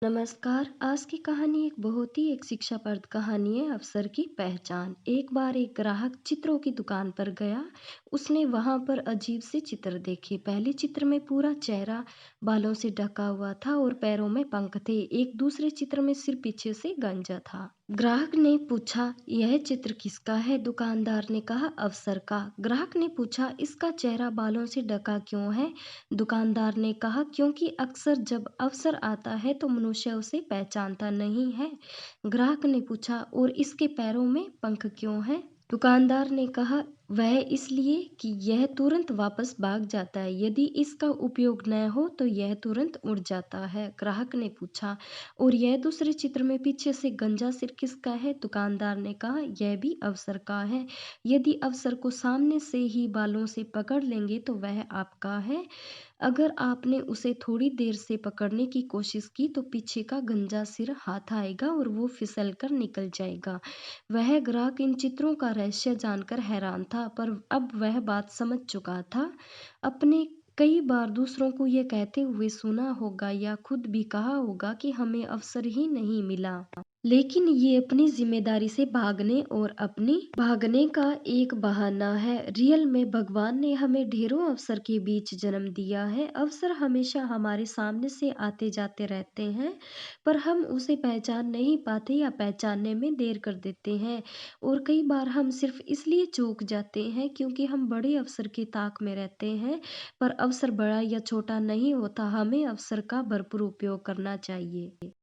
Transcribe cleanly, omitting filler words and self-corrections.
नमस्कार। आज की कहानी एक शिक्षाप्रद कहानी है, अवसर की पहचान। एक बार एक ग्राहक चित्रों की दुकान पर गया। उसने वहां पर अजीब से चित्र देखे। पहले चित्र में पूरा चेहरा बालों से ढका हुआ था और पैरों में पंख थे। एक दूसरे चित्र में सिर पीछे से गंजा था। ग्राहक ने पूछा, यह चित्र किसका है? दुकानदार ने कहा, अफसर का। ग्राहक ने पूछा, इसका चेहरा बालों से ढका क्यों है? दुकानदार ने कहा, क्योंकि अक्सर जब अवसर आता है तो मनुष्य उसे पहचानता नहीं है। ग्राहक ने पूछा, और इसके पैरों में पंख क्यों हैं? दुकानदार ने कहा, वह इसलिए कि यह तुरंत वापस भाग जाता है। यदि इसका उपयोग न हो तो यह तुरंत उड़ जाता है। ग्राहक ने पूछा, और यह दूसरे चित्र में पीछे से गंजा सिर किसका है? दुकानदार ने कहा, यह भी अवसर का है। यदि अवसर को सामने से ही बालों से पकड़ लेंगे तो वह आपका है। अगर आपने उसे थोड़ी देर से पकड़ने की कोशिश की तो पीछे का गंजा सिर हाथ आएगा और वो फिसल कर निकल जाएगा। वह ग्राहक इन चित्रों का रहस्य जानकर हैरान था, पर अब वह बात समझ चुका था। अपने कई बार दूसरों को ये कहते हुए सुना होगा या खुद भी कहा होगा कि हमें अवसर ही नहीं मिला, लेकिन ये अपनी जिम्मेदारी से भागने का एक बहाना है। रियल में भगवान ने हमें ढेरों अवसर के बीच जन्म दिया है। अवसर हमेशा हमारे सामने से आते जाते रहते हैं, पर हम उसे पहचान नहीं पाते या पहचानने में देर कर देते हैं। और कई बार हम सिर्फ इसलिए चूक जाते हैं क्योंकि हम बड़े अवसर की ताक में रहते हैं। पर अवसर बड़ा या छोटा नहीं होता, हमें अवसर का भरपूर उपयोग करना चाहिए।